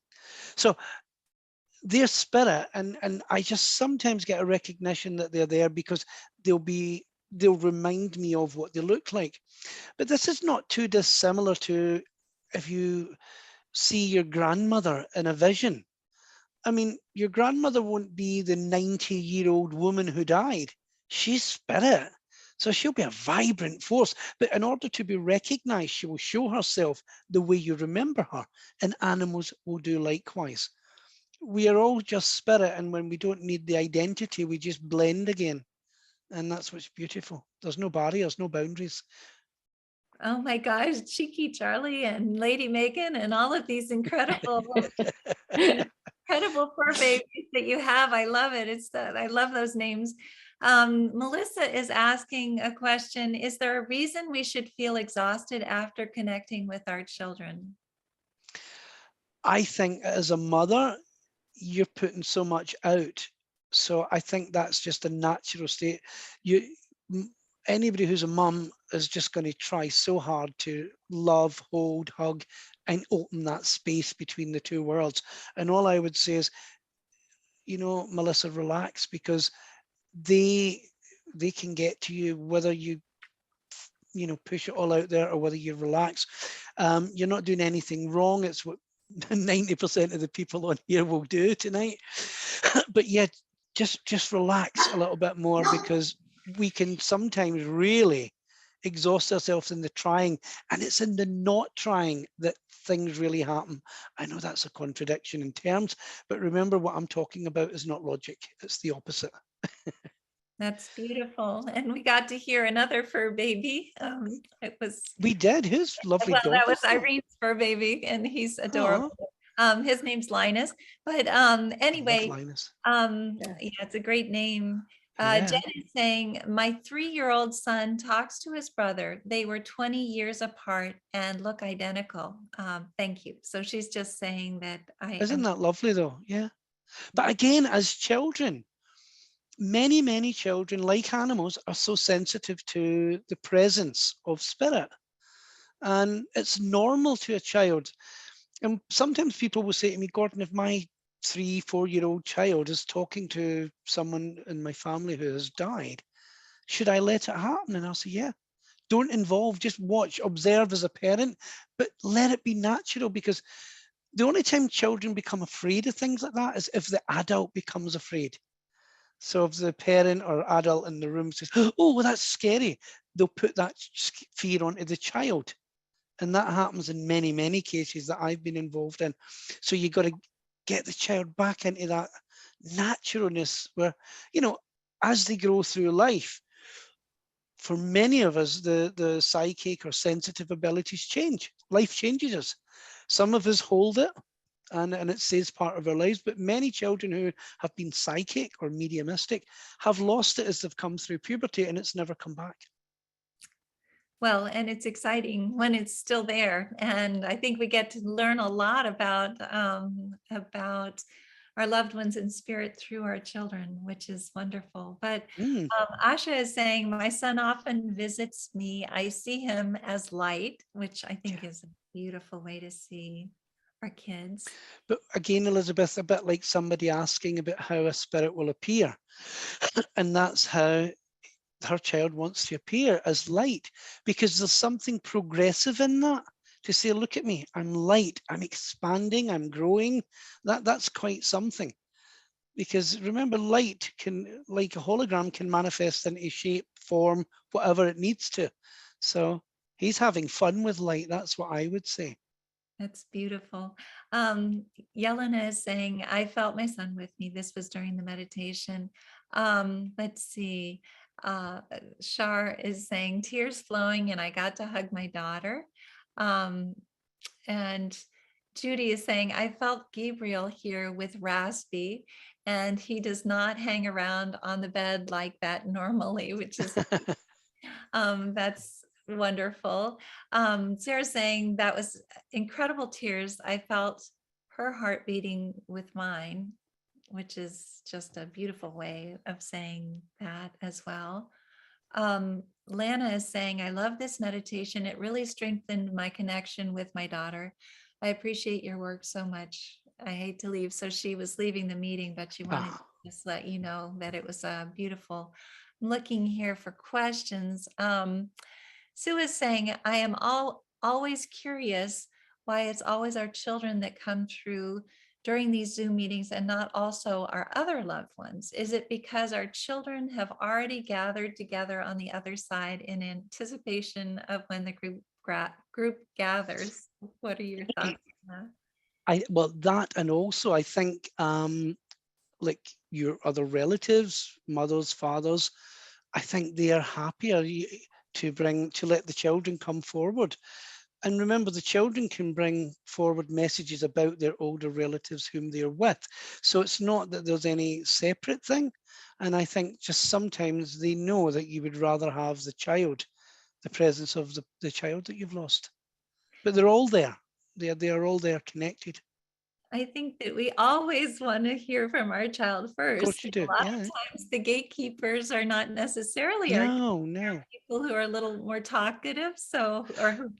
So they're spirit, and I just sometimes get a recognition that they're there because they'll remind me of what they look like. But this is not too dissimilar to if you see your grandmother in a vision. I mean, your grandmother won't be the 90-year-old woman who died. She's spirit. So she'll be a vibrant force. But in order to be recognized, she will show herself the way you remember her. And animals will do likewise. We are all just spirit. And when we don't need the identity, we just blend again. And that's what's beautiful. There's no barriers, no boundaries. Oh my gosh, Cheeky Charlie and Lady Megan and all of these incredible fur babies that you have. I love it. I love those names. Melissa is asking a question. Is there a reason we should feel exhausted after connecting with our children? I think as a mother, you're putting so much out. So I think that's just a natural state. Anybody who's a mum is just going to try so hard to love, hold, hug, and open that space between the 2 worlds. And all I would say is, you know, Melissa, relax, because they can get to you whether you push it all out there or whether you relax. You're not doing anything wrong. It's what 90% of the people on here will do tonight. But yeah, just relax a little bit more, because we can sometimes really exhaust ourselves in the trying, and it's in the not trying that things really happen. I know that's a contradiction in terms, but remember, what I'm talking about is not logic, it's the opposite. That's beautiful. And we got to hear another fur baby. It was, We did. Whose lovely well, that dog was is that? Irene's fur baby, and he's Aw, adorable. His name's Linus. But I love anyway, Linus. yeah, it's a great name. Yeah. Jen is saying, my 3-year-old son talks to his brother. They were 20 years apart and look identical. Thank you. So she's just saying that Isn't that lovely though? Yeah. But again, as children, many children, like animals, are so sensitive to the presence of spirit. And it's normal to a child. And sometimes people will say to me, Gordon, if my 3-4-year-old child is talking to someone in my family who has died, should I let it happen? And I'll say, yeah. Don't involve, just watch, observe as a parent, but let it be natural, because the only time children become afraid of things like that is if the adult becomes afraid. So if the parent or adult in the room says, oh, well, that's scary, they'll put that fear onto the child. And that happens in many cases that I've been involved in. So you got to get the child back into that naturalness where, you know, as they grow through life, for many of us, the psychic or sensitive abilities change. Life changes us. Some of us hold it, and it stays part of our lives, but many children who have been psychic or mediumistic have lost it as they've come through puberty, and it's never come back. Well, and it's exciting when it's still there. And I think we get to learn a lot about our loved ones in spirit through our children, which is wonderful. But Asha is saying, my son often visits me. I see him as light, which I think is a beautiful way to see our kids. But again, Elizabeth, a bit like somebody asking about how a spirit will appear. And that's how her child wants to appear, as light, because there's something progressive in that, to say, look at me, I'm light, I'm expanding, I'm growing. That's quite something. Because remember, light can, like a hologram, can manifest into shape, form, whatever it needs to. So he's having fun with light. That's what I would say. That's beautiful. Yelena is saying, I felt my son with me. This was during the meditation. Let's see. Shar is saying, tears flowing, and I got to hug my daughter. And Judy is saying, I felt Gabriel here with Raspy, and he does not hang around on the bed like that normally, which is that's wonderful. Sarah's saying, that was incredible tears. I felt her heart beating with mine, which is just a beautiful way of saying that as well. Lana is saying, I love this meditation. It really strengthened my connection with my daughter. I appreciate your work so much. I hate to leave. So she was leaving the meeting, but she wanted to just let you know that it was beautiful. I'm looking here for questions. Sue is saying, I am always curious why it's always our children that come through during these Zoom meetings and not also our other loved ones. Is it because our children have already gathered together on the other side in anticipation of when the group gathers? What are your thoughts on that? Well, that, and also I think like your other relatives, mothers, fathers, I think they are happier to let the children come forward. And remember, the children can bring forward messages about their older relatives whom they're with. So it's not that there's any separate thing. And I think just sometimes they know that you would rather have the presence of the child that you've lost. But they're all there. They are all there, connected. I think that we always want to hear from our child first. Of course you do. A lot of times the gatekeepers are not necessarily no. people who are a little more talkative. So, or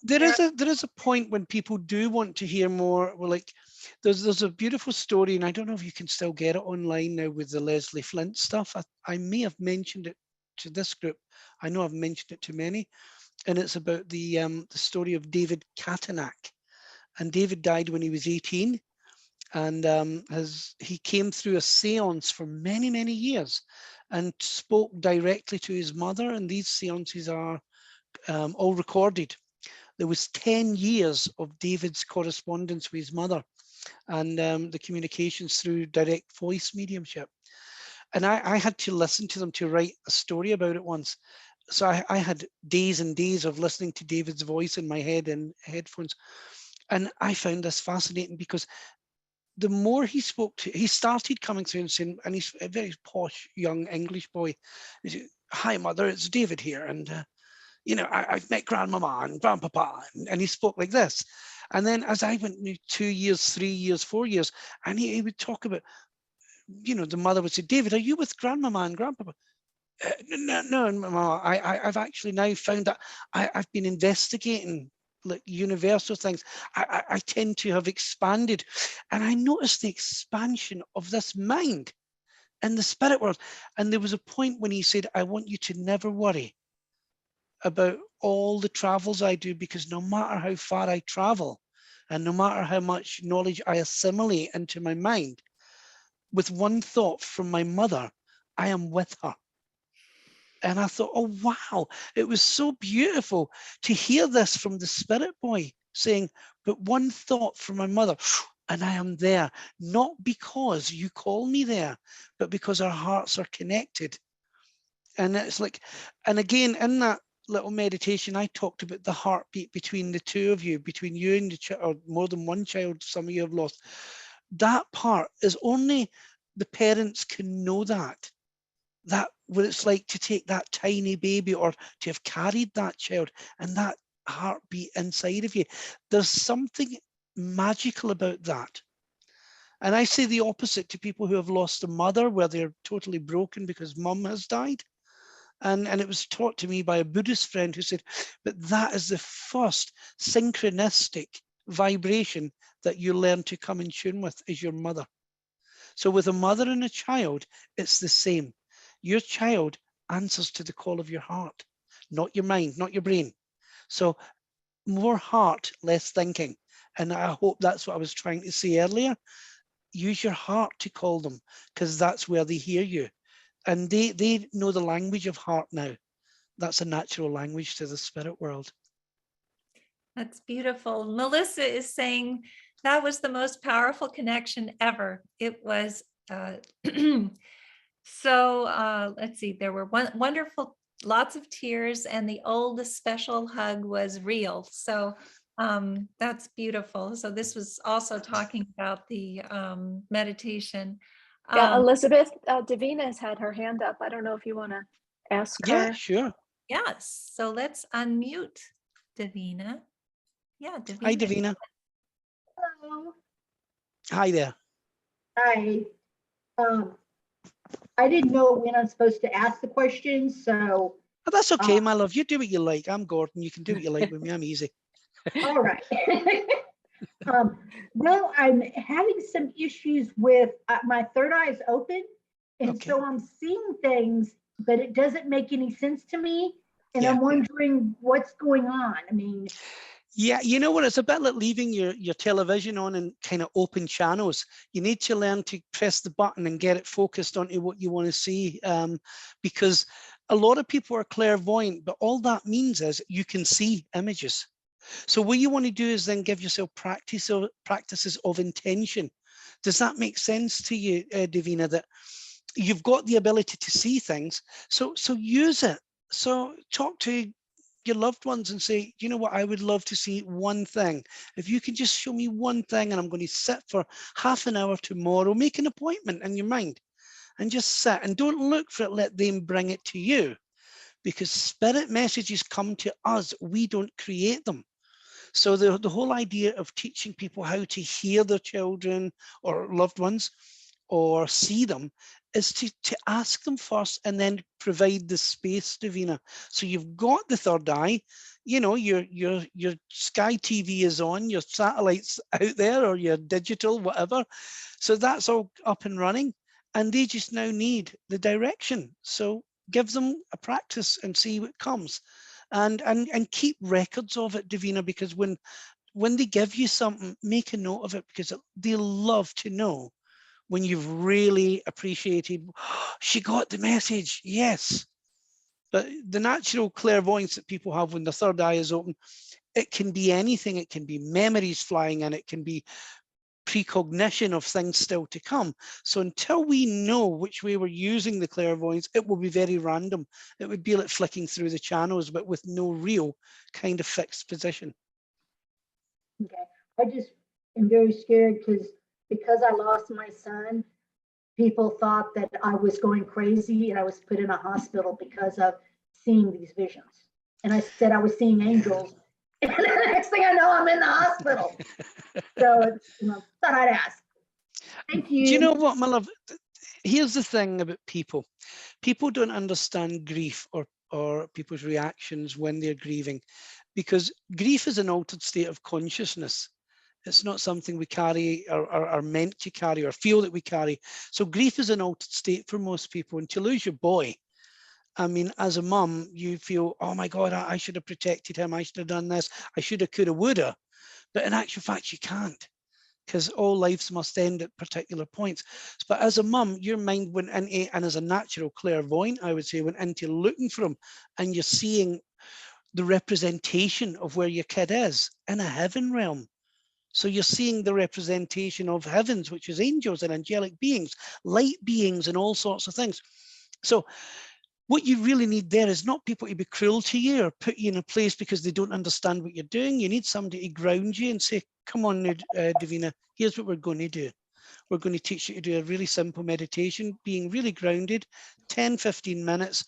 there is a point when people do want to hear more. Well, like there's a beautiful story, and I don't know if you can still get it online now with the Leslie Flint stuff. I may have mentioned it to this group. I know I've mentioned it to many, and it's about the story of David Katanak. And David died when he was 18, and he came through a seance for many, many years and spoke directly to his mother, and these seances are all recorded. There was 10 years of David's correspondence with his mother, and the communications through direct voice mediumship. And I had to listen to them to write a story about it once. So I had days and days of listening to David's voice in my head in headphones. And I found this fascinating because the more he spoke to, he started coming through and saying, and he's a very posh young English boy. He said, "Hi, mother, it's David here. And, you know, I've met grandmama and grandpapa." And he spoke like this. And then as I went 2 years, 3 years, 4 years, and he would talk about, you know, the mother would say, "David, are you with grandmama and grandpapa?" No, Mama, I've actually now found that I've been investigating like universal things. I tend to have expanded, and I noticed the expansion of this mind in the spirit world. And there was a point when he said, "I want you to never worry about all the travels I do, because no matter how far I travel, and no matter how much knowledge I assimilate into my mind, with one thought from my mother, I am with her." And I thought, oh, wow, it was so beautiful to hear this from the spirit boy saying, "But one thought from my mother, and I am there, not because you call me there, but because our hearts are connected." And it's like, and again, in that little meditation, I talked about the heartbeat between the two of you, between you and the child, or more than one child, some of you have lost. That part is only the parents can know that what it's like to take that tiny baby, or to have carried that child and that heartbeat inside of you. There's something magical about that. And I say the opposite to people who have lost a mother, where they're totally broken because mum has died. And it was taught to me by a Buddhist friend who said, but that is the first synchronistic vibration that you learn to come in tune with, is your mother. So with a mother and a child, it's the same. Your child answers to the call of your heart, not your mind, not your brain. So more heart, less thinking. And I hope that's what I was trying to say earlier. Use your heart to call them, because that's where they hear you. And they know the language of heart now. That's a natural language to the spirit world. That's beautiful. Melissa is saying that was the most powerful connection ever. It was so let's see, there were wonderful, lots of tears, and the oldest special hug was real. So that's beautiful. So this was also talking about the meditation. Yeah, Elizabeth, Davina has had her hand up. I don't know if you want to ask her. Yeah, sure. Yes. So let's unmute Davina. Yeah, Davina. Hi, Davina. Hello. Hi there. Hi. I didn't know when I'm supposed to ask the questions, so. Oh, that's okay, my love. You do what you like. I'm Gordon. You can do what you like with me. I'm easy. All right. Well, I'm having some issues with my third eye is open, and Okay. so I'm seeing things, but it doesn't make any sense to me, and Yeah. I'm wondering what's going on. I mean, yeah, you know what? It's a bit like leaving your television on in kind of open channels. You need to learn to press the button and get it focused onto what you want to see, because a lot of people are clairvoyant, but all that means is you can see images. So what you want to do is then give yourself practices of intention. Does that make sense to you, Davina, that you've got the ability to see things? So use it. So talk to your loved ones and say, you know what, I would love to see one thing. If you can just show me one thing, and I'm going to sit for half an hour tomorrow, make an appointment in your mind and just sit, and don't look for it, let them bring it to you, because spirit messages come to us, we don't create them. So the whole idea of teaching people how to hear their children or loved ones or see them is to ask them first, and then provide the space, Davina. So you've got the third eye, you know, your Sky TV is on, your satellite's out there, or your digital, whatever. So that's all up and running, and they just now need the direction. So give them a practice and see what comes. And keep records of it, Davina, because when when they give you something, make a note of it, because they love to know when you've really appreciated, oh, she got the message, yes. But the natural clairvoyance that people have when the third eye is open, it can be anything. It can be memories flying in, it can be precognition of things still to come. So until we know which way we're using the clairvoyance, it will be very random. It would be like flicking through the channels, but with no real kind of fixed position. Okay, I just am very scared because I lost my son, people thought that I was going crazy and I was put in a hospital because of seeing these visions. And I said I was seeing angels. And the next thing I know, I'm in the hospital. So, thought I'd ask. Thank you. Do you know what, my love? Here's the thing about people. People don't understand grief or people's reactions when they're grieving, because grief is an altered state of consciousness. It's not something we carry or are meant to carry or feel that we carry. So grief is an altered state for most people. And to lose your boy, I mean, as a mum, you feel, oh my God, I should have protected him. I should have done this. I should have, could have, would have. But in actual fact, you can't, because all lives must end at particular points. But as a mum, your mind went into, and as a natural clairvoyant, I would say, went into looking for him, and you're seeing the representation of where your kid is in a heaven realm. So you're seeing the representation of heavens, which is angels and angelic beings, light beings, and all sorts of things. So what you really need there is not people to be cruel to you or put you in a place because they don't understand what you're doing. You need somebody to ground you and say, come on, Davina, here's what we're going to do. We're going to teach you to do a really simple meditation, being really grounded, 10, 15 minutes.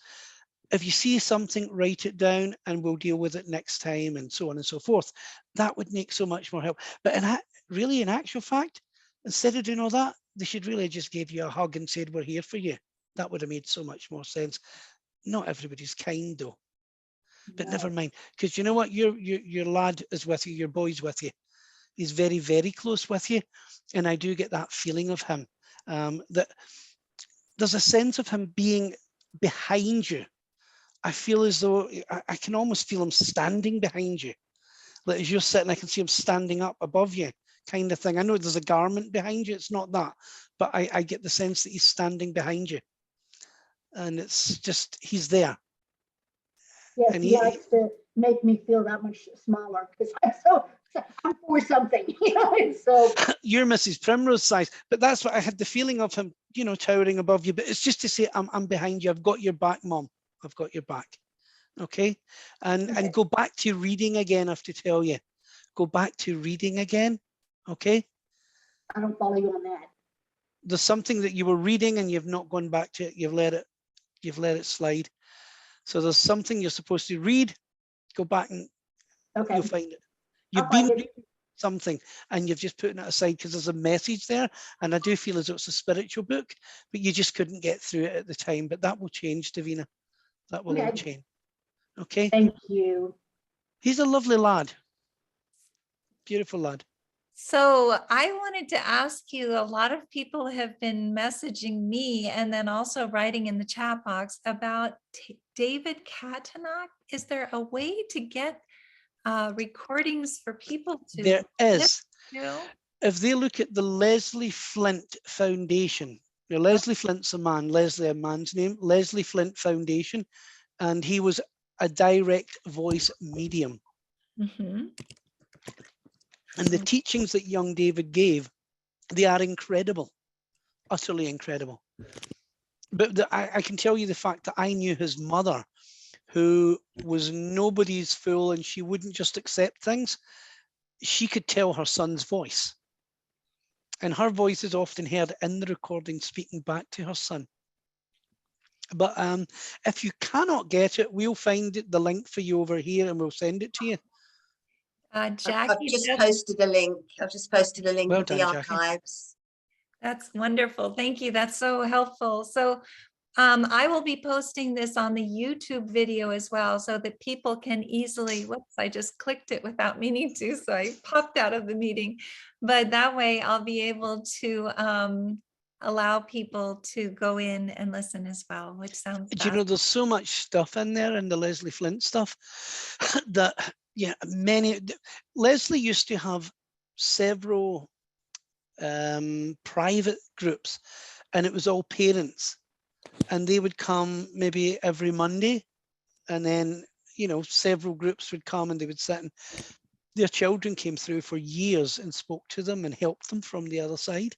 If you see something, write it down and we'll deal with it next time, and so on and so forth. That would make so much more help. But really, in actual fact, instead of doing all that, they should really just give you a hug and said, we're here for you. That would have made so much more sense. Not everybody's kind though, but never mind. Because you know what, your lad is with you, your boy's with you. He's very, very close with you. And I do get that feeling of him, that there's a sense of him being behind you. I feel as though I can almost feel him standing behind you. Like as you're sitting, I can see him standing up above you, kind of thing. I know there's a garment behind you, it's not that, but I get the sense that he's standing behind you. And it's just, he's there. Yes, And he likes to make me feel that much smaller because I'm for something, and so. You're Mrs. Primrose size, but that's what I had the feeling of him, towering above you. But it's just to say, I'm behind you. I've got your back, Mom. I've got your back. Okay. And go back to reading again. I have to tell you, go back to reading again. Okay. I don't follow you on that. There's something that you were reading and you've not gone back to it. You've let it slide. So there's something you're supposed to read. Go back and you'll find it. You've been reading something and you've just put it aside because there's a message there. And I do feel as though it's a spiritual book, but you just couldn't get through it at the time. But that will change, Davina. That will all change. Okay. Thank you. He's a lovely lad. Beautiful lad. So I wanted to ask you, a lot of people have been messaging me and then also writing in the chat box about David Katanok. Is there a way to get recordings for people to? There is. If they look at the Leslie Flint Foundation, now Leslie Flint's a man, Leslie a man's name, Leslie Flint Foundation, and he was a direct voice medium. Mm-hmm. And the teachings that young David gave, they are incredible, utterly incredible. But I can tell you the fact that I knew his mother, who was nobody's fool, and she wouldn't just accept things. She could tell her son's voice. And her voice is often heard in the recording speaking back to her son. But if you cannot get it, we'll find the link for you over here and we'll send it to you. Jacqui, I've just posted a link. I've just posted a link Well of done, the Jacqui. archives. That's wonderful. Thank you. That's so helpful. So I will be posting this on the YouTube video as well so that people can easily, whoops, I just clicked it without meaning to, so I popped out of the meeting. But that way I'll be able to allow people to go in and listen as well, which sounds Do you know, there's so much stuff in there in the Leslie Flint stuff that Yeah, many. Leslie used to have several private groups, and it was all parents, and they would come maybe every Monday, and then, you know, several groups would come and they would sit, and their children came through for years and spoke to them and helped them from the other side.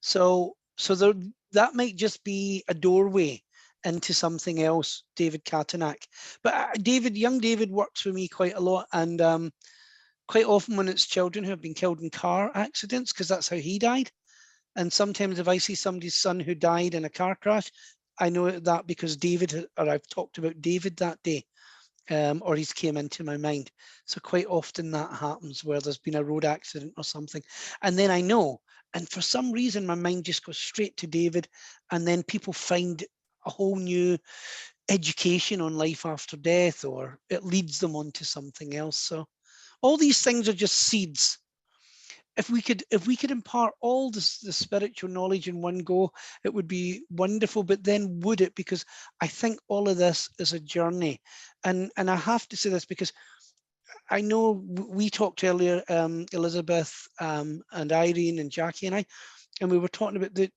So there, that might just be a doorway into something else, David Katanak. But young David works for me quite a lot, and quite often when it's children who have been killed in car accidents, because that's how he died. And sometimes if I see somebody's son who died in a car crash, I know that because David, or I've talked about David that day, or he's came into my mind. So quite often that happens where there's been a road accident or something. And then I know, and for some reason, my mind just goes straight to David. And then people find a whole new education on life after death, or it leads them on to something else. So all these things are just seeds. If we could impart all the spiritual knowledge in one go, it would be wonderful. But then would it? Because I think all of this is a journey, and I have to say this because I know we talked earlier, Elizabeth and Irene and Jackie and I, and we were talking about that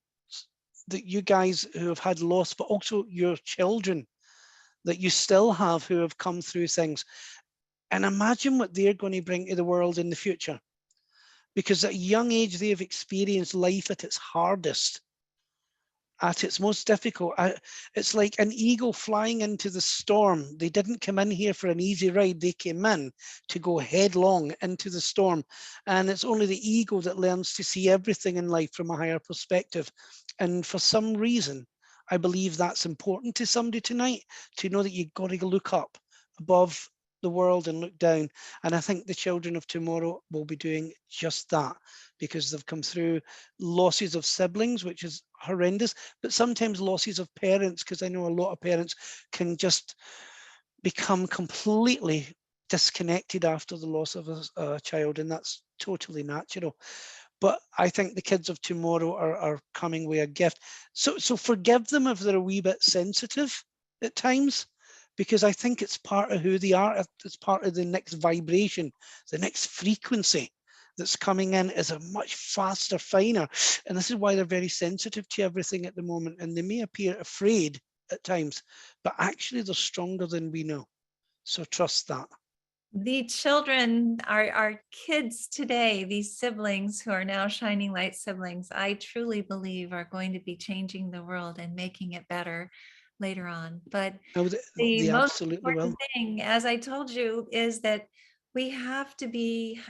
you guys who have had loss, but also your children that you still have who have come through things, and imagine what they're going to bring to the world in the future. Because at a young age, they have experienced life at its hardest, at its most difficult. It's like an eagle flying into the storm. They didn't come in here for an easy ride. They came in to go headlong into the storm. And it's only the eagle that learns to see everything in life from a higher perspective. And for some reason, I believe that's important to somebody tonight, to know that you've got to look up above the world and look down. And I think the children of tomorrow will be doing just that, because they've come through losses of siblings, which is horrendous, but sometimes losses of parents, because I know a lot of parents can just become completely disconnected after the loss of a child, and that's totally natural. But I think the kids of tomorrow are coming with a gift. So forgive them if they're a wee bit sensitive at times, because I think it's part of who they are. It's part of the next vibration, the next frequency that's coming in is a much faster, finer. And this is why they're very sensitive to everything at the moment. And they may appear afraid at times, but actually they're stronger than we know. So trust that. The children, our kids today, these siblings who are now shining light siblings, I truly believe are going to be changing the world and making it better later on. But the most important thing, as I told you, is that we have to be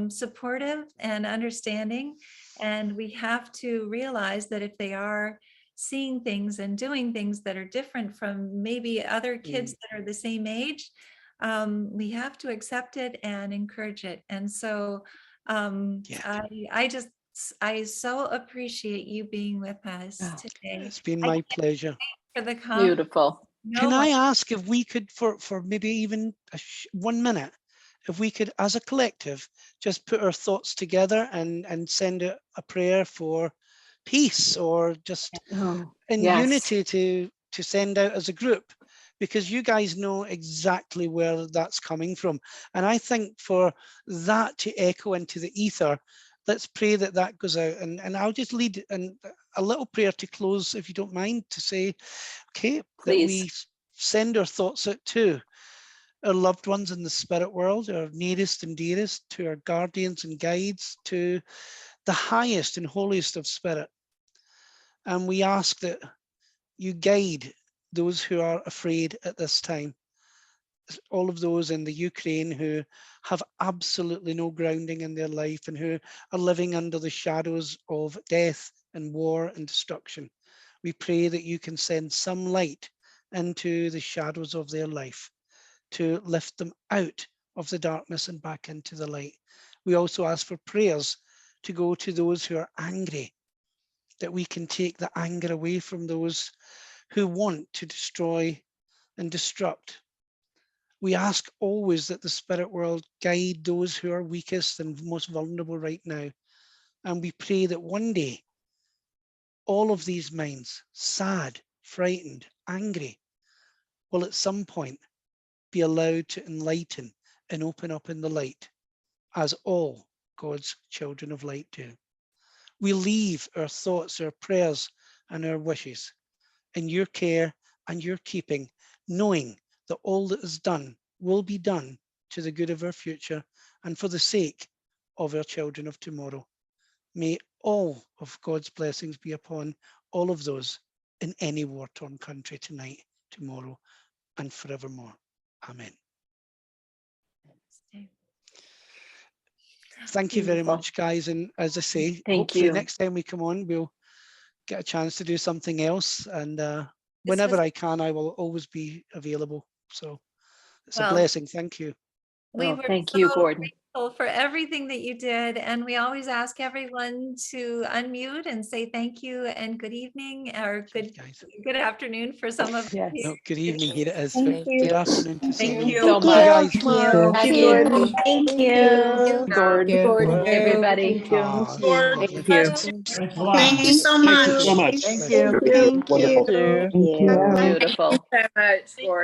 supportive and understanding, and we have to realize that if they are seeing things and doing things that are different from maybe other kids that are the same age, we have to accept it and encourage it. And so I so appreciate you being with us today. It's been my pleasure. For the Beautiful. Can I ask if we could, for maybe even 1 minute, if we could, as a collective, just put our thoughts together and send a prayer for peace, or just in unity to send out as a group, because you guys know exactly where that's coming from. And I think for that to echo into the ether, let's pray that that goes out. And I'll just lead a little prayer to close, if you don't mind, to say, okay, that we send our thoughts out to our loved ones in the spirit world, our nearest and dearest, to our guardians and guides, to the highest and holiest of spirit. And we ask that you guide those who are afraid at this time, all of those in the Ukraine who have absolutely no grounding in their life and who are living under the shadows of death and war and destruction. We pray that you can send some light into the shadows of their life to lift them out of the darkness and back into the light. We also ask for prayers to go to those who are angry, that we can take the anger away from those who want to destroy and destruct. We ask always that the spirit world guide those who are weakest and most vulnerable right now. And we pray that one day, all of these minds, sad, frightened, angry, will at some point be allowed to enlighten and open up in the light, as all God's children of light do. We leave our thoughts, our prayers, and our wishes in your care and your keeping, knowing that all that is done will be done to the good of our future and for the sake of our children of tomorrow. May all of God's blessings be upon all of those in any war-torn country tonight, tomorrow, and forevermore. Amen. Thank you very Beautiful. much, guys. And as I say, Thank hopefully you. next time we come on, we'll get a chance to do something else. And This whenever was- I can, I will always be available. So it's a Well, blessing. Thank you. We Oh, were thank you, so Gordon. grateful for everything that you did. And we always ask everyone to unmute and say thank you and good evening or Cheers, guys. good afternoon for some of Yes. you. No, good evening. Here it is. Thank you. Good afternoon to Thank some you of so you. much. Guys. Thank Thank you, you. Gordon. Thank Thank you, you. Gordon, everybody. Aw, Thank lovely. you. Thanks a lot. Thank you so Thank you much. so much. Thank Bless you. you. Thank Wonderful. you. Beautiful. so much, Gordon.